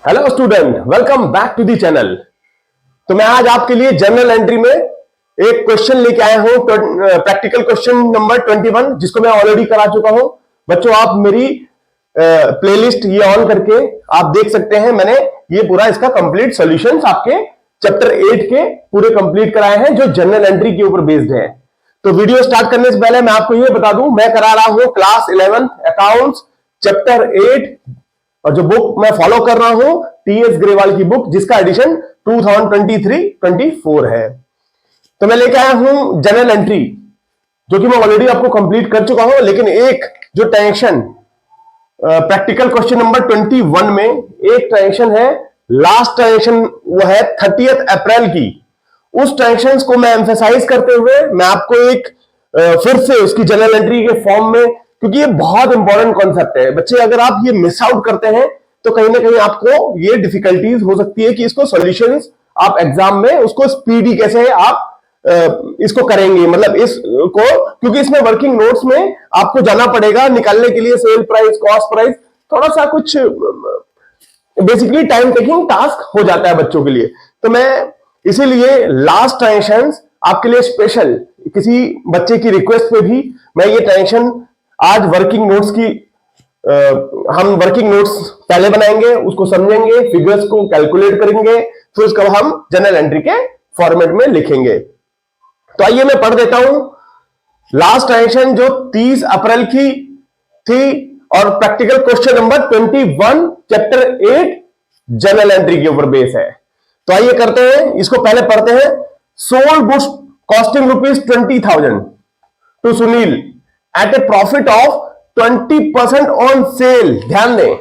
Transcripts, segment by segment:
Hello student, welcome back to the channel. तो मैं आज आपके लिए जनरल एंट्री में एक क्वेश्चन लेके आया हूं, प्रैक्टिकल क्वेश्चन नंबर 21, जिसको मैं ऑलरेडी करा चुका हूं। बच्चों, आप मेरी प्लेलिस्ट ये ऑन करके आप देख सकते हैं। मैंने ये पूरा इसका कंप्लीट सॉल्यूशंस आपके चैप्टर 8 के पूरे कंप्लीट कराए हैं, जो जनरल एंट्री के ऊपर बेस्ड है। तो वीडियो स्टार्ट करने से पहले मैं आपको ये बता दूं, मैं करा रहा हूं क्लास 11 अकाउंट्स चैप्टर 8, और जो बुक मैं फॉलो कर रहा हूं टीएस ग्रेवाल की बुक, जिसका एडिशन 2023-24 है। तो मैं लेके आया हूं जनरल एंट्री, जो कि मैं ऑलरेडी आपको कंप्लीट कर चुका हूं। लेकिन एक जो टेंशन प्रैक्टिकल क्वेश्चन नंबर 21 में एक टेंशन है, लास्ट टेंशन वो है 30 अप्रैल की। उस टेंशन को मैं एम्फेसाइज करते हुए मैं आपको एक फिर से उसकी जनरल एंट्री के फॉर्म में, क्योंकि ये बहुत इंपॉर्टेंट कॉन्सेप्ट है बच्चे, अगर आप ये मिस आउट करते हैं तो कहीं ना कहीं आपको ये डिफिकल्टीज हो सकती है कि इसको सॉल्यूशंस आप एग्जाम में उसको स्पीडी कैसे आप इसको करेंगे, मतलब इसको, क्योंकि इसमें वर्किंग नोट्स में आपको जाना पड़ेगा निकालने के लिए सेल प्राइस, कॉस्ट प्राइस, थोड़ा सा कुछ बेसिकली टाइम टेकिंग टास्क हो जाता है बच्चों के लिए। तो मैं इसीलिए लास्ट ट्रांजेक्शंस आपके लिए स्पेशल, किसी बच्चे की रिक्वेस्ट पे भी मैं ये ट्रांजेक्शन आज वर्किंग नोट्स की हम वर्किंग नोट्स पहले बनाएंगे, उसको समझेंगे, फिगर्स को कैलकुलेट करेंगे, फिर उसका हम जनरल एंट्री के फॉर्मेट में लिखेंगे। तो आइए मैं पढ़ देता हूं लास्ट ट्रांजेक्शन जो 30 अप्रैल की थी, और practical question number 21 chapter 8 general entry के ऊपर बेस है। तो आइए करते हैं, इसको पहले पढ़ते हैं। Sold goods costing ₹20,000 to Sunil at a profit of 20% on sale. ध्यान दें,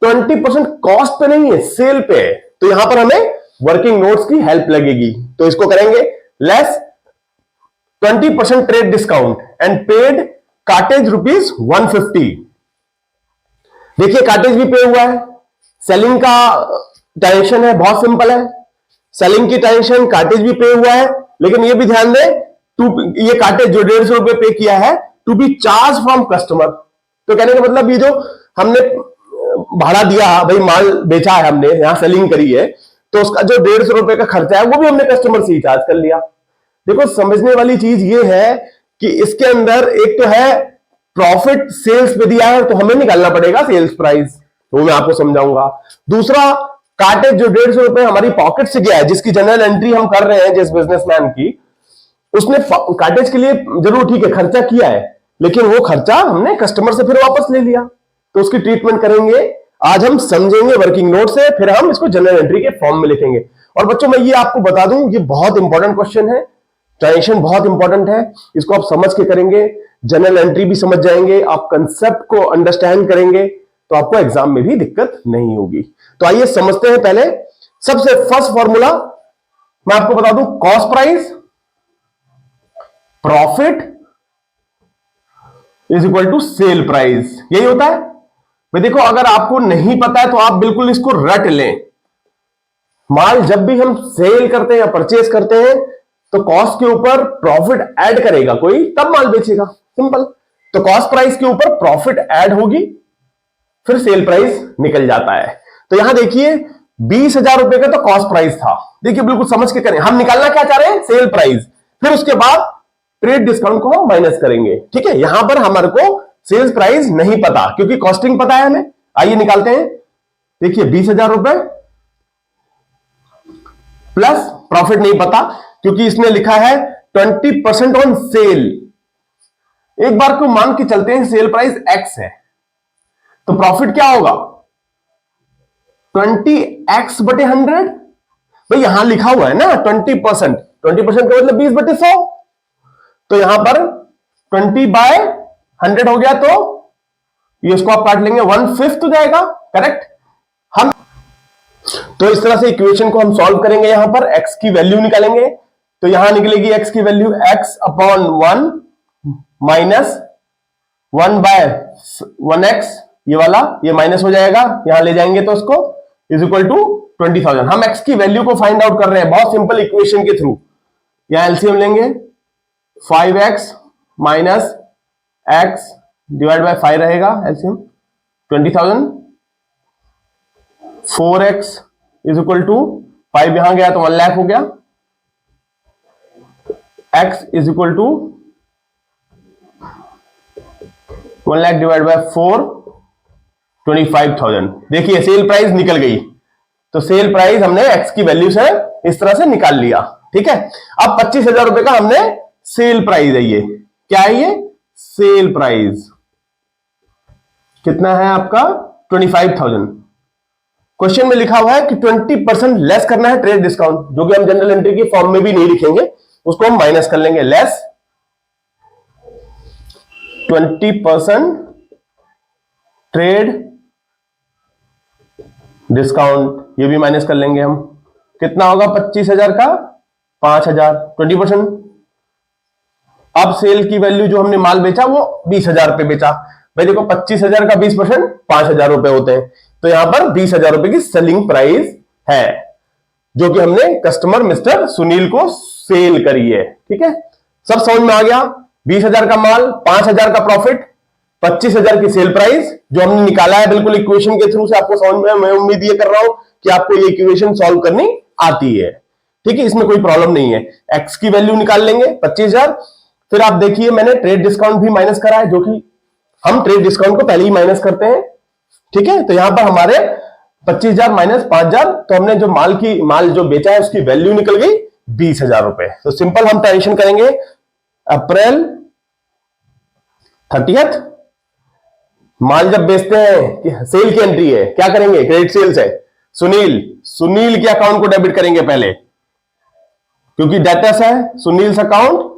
20% कॉस्ट पे नहीं है, सेल पे है। तो यहां पर हमें वर्किंग नोट्स की हेल्प लगेगी। तो इसको करेंगे, less 20% trade discount and paid cartage ₹150। देखिए, कार्टेज भी पे हुआ है। सेलिंग का डायरेक्शन है, बहुत सिंपल है। सेलिंग की डायरेक्शन, कार्टेज भी पे हुआ है। लेकिन ये भी ध्यान दें, ये कार्टेज जो ₹150 पे किया है, to be charge from customer. तो कहने का मतलब, ये जो हमने भाड़ा दिया, भाई माल बेचा है हमने, यहां सेलिंग करी है, तो उसका जो ₹150 का खर्चा है वो भी हमने कस्टमर से ही चार्ज कर लिया। देखो, समझने वाली चीज ये है कि इसके अंदर एक तो है प्रॉफिट, सेल्स पे दिया है तो हमें निकालना पड़ेगा सेल्स प्राइस, वो मैं आपको समझाऊंगा। दूसरा, कार्टेज जो ₹150 हमारी पॉकेट से गया है, जिसकी जनरल एंट्री हम कर रहे हैं जिस बिजनेसमैन की, उसने कार्टेज के लिए जरूर ठीक है खर्चा किया है, लेकिन वो खर्चा हमने कस्टमर से फिर वापस ले लिया। तो उसकी ट्रीटमेंट करेंगे आज, हम समझेंगे वर्किंग नोट से, फिर हम इसको जनरल एंट्री के फॉर्म में लिखेंगे। और बच्चों, मैं ये आपको बता दूं, ये बहुत इंपॉर्टेंट क्वेश्चन है, ट्रांजेक्शन बहुत इंपॉर्टेंट है। इसको आप समझ के करेंगे, जनरल एंट्री भी समझ जाएंगे, आप कंसेप्ट को अंडरस्टैंड करेंगे, तो आपको एग्जाम में भी दिक्कत नहीं होगी। तो आइए समझते हैं। पहले सबसे फर्स्ट फॉर्मूला मैं आपको बता दूं, cost price profit is equal to sell price, यही होता है भाई। देखो, अगर आपको नहीं पता है तो आप बिल्कुल इसको रट लें। माल जब भी हम सेल करते हैं या परचेज करते हैं, तो कॉस्ट के ऊपर प्रॉफिट ऐड करेगा कोई, तब माल बेचेगा, सिंपल। तो कॉस्ट प्राइस के ऊपर प्रॉफिट ऐड होगी, फिर सेल प्राइस निकल जाता है। तो यहां देखिए, ₹20,000 का तो कॉस्ट प्राइस था। देखिए, बिल्कुल समझ के करें, हम निकालना क्या चाह रहे हैं, सेल प्राइस, फिर उसके बाद ट्रेड डिस्काउंट को हम माइनस करेंगे। ठीक है, यहां पर हमारे को सेल्स प्राइस नहीं पता, क्योंकि कॉस्टिंग पता है हमें। आइए निकालते हैं। देखिए, ₹20,000 प्लस प्रॉफिट नहीं पता, क्योंकि इसने लिखा है 20% ऑन सेल। एक बार को मान के चलते हैं सेल प्राइस X है, तो प्रॉफिट क्या होगा, 20x/100। भाई यहां लिखा हुआ है ना 20%, 20% का मतलब 20/100। तो यहां पर 20/100 हो गया, तो ये इसको आप काट लेंगे, 1/5 हो जाएगा, करेक्ट। हम तो इस तरह से इक्वेशन को हम सॉल्व करेंगे। यहां पर x की वैल्यू निकालेंगे, तो यहां निकलेगी x की वैल्यू x/1 माइनस 1/1x, ये वाला ये माइनस हो जाएगा, यहां ले जाएंगे तो उसको इज इक्वल टू 20,000। हम x की वैल्यू को फाइंड आउट कर रहे हैं बहुत सिंपल इक्वेशन के थ्रू। यहां एलसीएम लेंगे, 5x minus x divide by 5 रहेगा, LCM 20,000 4x is equal to 5 यहां गया तो 1 लाख हो गया, x is equal to 1 lakh divide by 4, 25,000। देखिए सेल प्राइस निकल गई, तो सेल प्राइस हमने x की वैल्यू से इस तरह से निकाल लिया। ठीक है, अब 25,000 रुपए का हमने सेल प्राइस है, ये क्या है, ये सेल प्राइस कितना है आपका 25,000। क्वेश्चन में लिखा हुआ है कि 20% लेस करना है ट्रेड डिस्काउंट, जो कि हम जनरल एंट्री की फॉर्म में भी नहीं लिखेंगे, उसको हम माइनस कर लेंगे। लेस 20% ट्रेड डिस्काउंट, ये भी माइनस कर लेंगे हम। कितना होगा 25,000 का 5,000, 20%। अब सेल की वैल्यू जो हमने माल बेचा वो 20,000 पे बेचा। भाई देखो 25,000 का 20% 5,000 रुपए होते हैं, तो यहां पर 20,000 रुपए की सेलिंग प्राइस है, जो कि हमने कस्टमर मिस्टर सुनील को सेल करी है। ठीक है, सब समझ में आ गया। 20,000 का माल, 5,000 का प्रॉफिट, 25,000 की सेल प्राइस जो हमने निकाला है बिल्कुल इक्वेशन के थ्रू से, आपको समझ में, मैं उम्मीद ये कर रहा हूं कि आपको ये इक्वेशन सॉल्व करनी आती है। ठीक है, इसमें कोई प्रॉब्लम नहीं है। एक्स की वैल्यू निकाल लेंगे 25,000। फिर आप देखिए मैंने ट्रेड डिस्काउंट भी माइनस करा है, जो कि हम ट्रेड डिस्काउंट को पहले ही माइनस करते हैं। ठीक है, तो यहां पर हमारे 25,000 माइनस 5,000, तो हमने जो माल जो बेचा है उसकी वैल्यू निकल गई 20,000 रुपए। तो सिंपल हम ट्रांजेक्शन करेंगे, अप्रैल 30th माल जब बेचते हैं कि सेल की एंट्री है, क्या करेंगे, क्रेडिट सेल्स है, सुनील के अकाउंट को डेबिट करेंगे पहले, क्योंकि डेटर्स है, Sunil account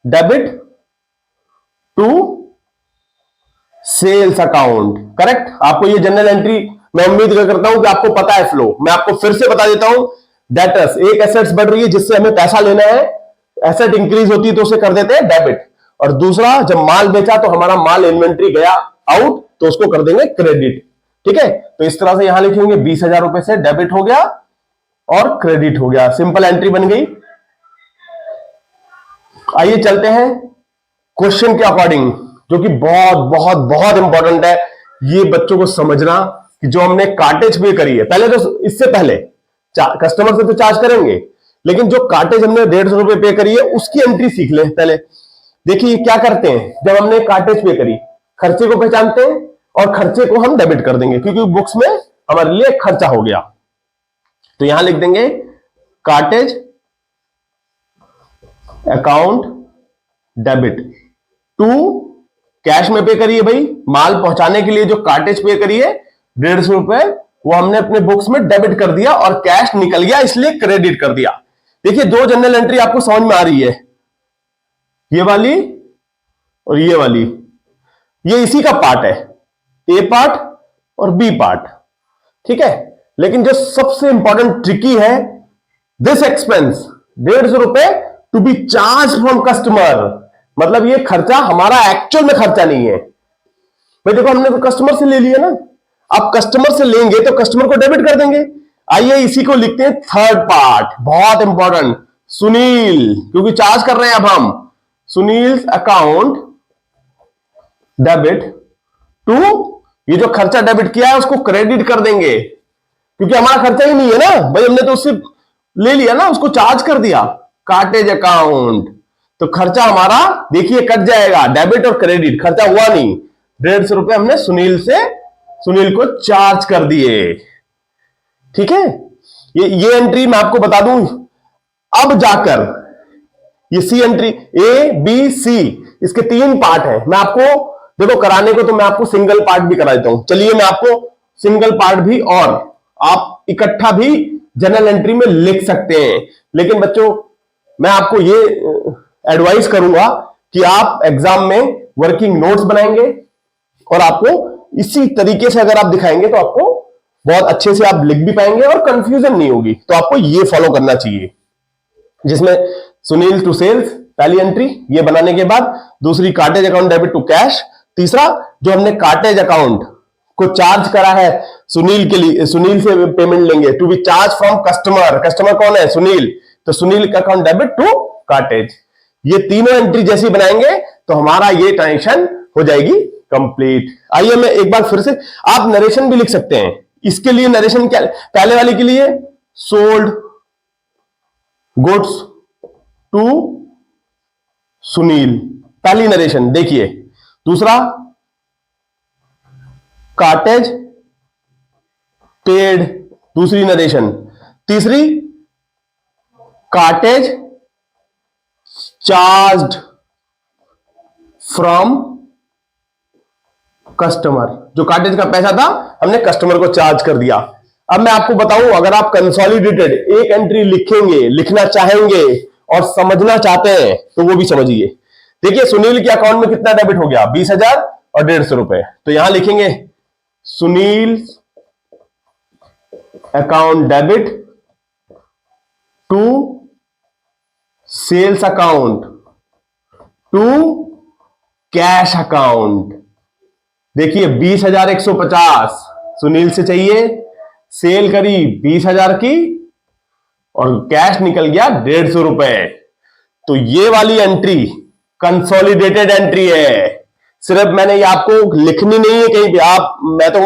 debit to sales account. Correct, आपको ये जनरल एंट्री मैं उम्मीद करता हूं कि आपको पता है फ्लो। मैं आपको फिर से बता देता हूं, डेटर्स, एक एसेट्स बढ़ रही है जिससे हमें पैसा लेना है, एसेट इंक्रीज होती है तो उसे कर देते हैं डेबिट, और दूसरा जब माल बेचा तो हमारा माल इन्वेंट्री गया आउट तो उसको कर देंगे क्रेडिट। ठीक है, तो इस तरह से यहां लिखेंगे 20,000 रुपए से डेबिट हो गया और क्रेडिट हो गया, सिंपल एंट्री बन गई। आइए चलते हैं क्वेश्चन के अकॉर्डिंग, जो कि बहुत बहुत बहुत इंपॉर्टेंट है ये बच्चों को समझना, कि जो हमने कार्टेज पे करी है, पहले तो इससे पहले कस्टमर से तो चार्ज करेंगे, लेकिन जो कार्टेज हमने 150 रुपए पे करी है उसकी एंट्री सीख ले पहले। देखिए क्या करते हैं, जब हमने कार्टेज पे करी, खर्चे को पहचानते हैं और खर्चे को हम डेबिट कर देंगे, क्योंकि बुक्स में हमारे लिए खर्चा हो गया। तो यहां लिख देंगे cartage account debit to, cash में पे करिए भाई, माल पहुंचाने के लिए जो कार्टेज पे करिए 150 रुपए, वो हमने अपने बुक्स में डेबिट कर दिया और कैश निकल गया इसलिए क्रेडिट कर दिया। देखिए दो जनरल एंट्री आपको समझ में आ रही है, ये वाली और ये वाली, ये इसी का पार्ट है, ए पार्ट और बी पार्ट। ठीक है, लेकिन जो सबसे इंपॉर्टेंट ट्रिकी है, दिस एक्सपेंस 150 रुपए to be charge from customer, मतलब ये खर्चा हमारा एक्चुअल में खर्चा नहीं है। भाई देखो हमने तो कस्टमर से ले लिया ना, अब कस्टमर से लेंगे तो कस्टमर को डेबिट कर देंगे। आइए इसी को लिखते हैं थर्ड पार्ट, बहुत इंपॉर्टेंट, सुनील, क्योंकि चार्ज कर रहे हैं अब हम, सुनील अकाउंट डेबिट टू, ये जो खर्चा डेबिट किया है उसको क्रेडिट कर देंगे, क्योंकि हमारा खर्चा ही नहीं है ना भाई, हमने तो उससे ले लिया ना, उसको चार्ज कर दिया, कार्टेज अकाउंट, तो खर्चा हमारा देखिए कट जाएगा, डेबिट और क्रेडिट, खर्चा हुआ नहीं, 150 रुपए हमने सुनील को चार्ज कर दिए। ठीक है, ये एंट्री मैं आपको बता दूं, अब जाकर ये सी एंट्री, ए बी सी, इसके 3 पार्ट है। मैं आपको देखो कराने को तो मैं आपको सिंगल पार्ट भी करा देता हूं, चलिए मैं आपको सिंगल पार्ट भी, और आप इकट्ठा भी जनरल एंट्री में लिख सकते हैं। लेकिन बच्चों मैं आपको ये एडवाइस करूंगा कि आप एग्जाम में वर्किंग नोट्स बनाएंगे और आपको इसी तरीके से अगर आप दिखाएंगे तो आपको बहुत अच्छे से आप लिख भी पाएंगे और कंफ्यूजन नहीं होगी। तो आपको ये फॉलो करना चाहिए, जिसमें सुनील टू सेल्स पहली एंट्री ये बनाने के बाद, दूसरी cartage account debit to cash, तीसरा जो हमने कार्टेज अकाउंट को चार्ज करा है सुनील के लिए, सुनील से पेमेंट लेंगे to be charge from customer, customer कौन है, सुनील, तो सुनील का अकाउंट डेबिट टू कार्टेज। ये तीनों एंट्री जैसी बनाएंगे तो हमारा ये ट्रांजेक्शन हो जाएगी कंप्लीट। आइए मैं एक बार फिर से, आप नरेशन भी लिख सकते हैं, इसके लिए नरेशन क्या, पहले वाले के लिए सोल्ड गुड्स टू सुनील, पहली नरेशन देखिए। दूसरा कार्टेज पेड, दूसरी नरेशन। तीसरी कार्टेज चार्ज्ड फ्रॉम कस्टमर, जो कार्टेज का पैसा था हमने कस्टमर को चार्ज कर दिया। अब मैं आपको बताऊं, अगर आप कंसोलिडेटेड एक एंट्री लिखेंगे, लिखना चाहेंगे और समझना चाहते हैं तो वो भी समझिए। देखिए सुनील के अकाउंट में कितना डेबिट हो गया, 20,000 और 150 रुपए। तो यहां लिखेंगे Sunil account debit to sales account to cash account. देखिए 20,150 सुनील से चाहिए, सेल करी 20,000 की और कैश निकल गया 150 रुपए। तो ये वाली एंट्री कंसोलिडेटेड एंट्री है। सिर्फ मैंने ये आपको लिखनी नहीं है कहीं भी, मैं तो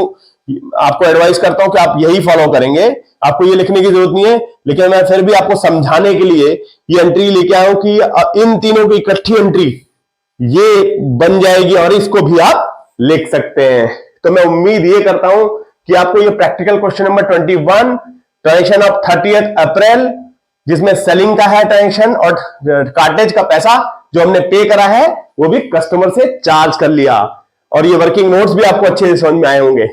आपको एडवाइस करता हूं कि आप यही फॉलो करेंगे, आपको ये लिखने की जरूरत नहीं है, लेकिन मैं फिर भी आपको समझाने के लिए ये एंट्री लेके आया हूं कि इन तीनों की इकट्ठी एंट्री ये बन जाएगी और इसको भी आप लिख सकते हैं। तो मैं उम्मीद ये करता हूं कि आपको ये practical question number 21 transaction of 30 अप्रैल, जिसमें सेलिंग का है ट्रांजेक्शन और कार्टेज का पैसा जो हमने पे करा है वो भी कस्टमर से चार्ज कर लिया, और ये वर्किंग नोट्स भी आपको अच्छे से समझ में आए होंगे।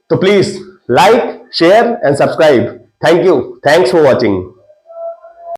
तो please like, share and subscribe. Thank you, thanks for watching.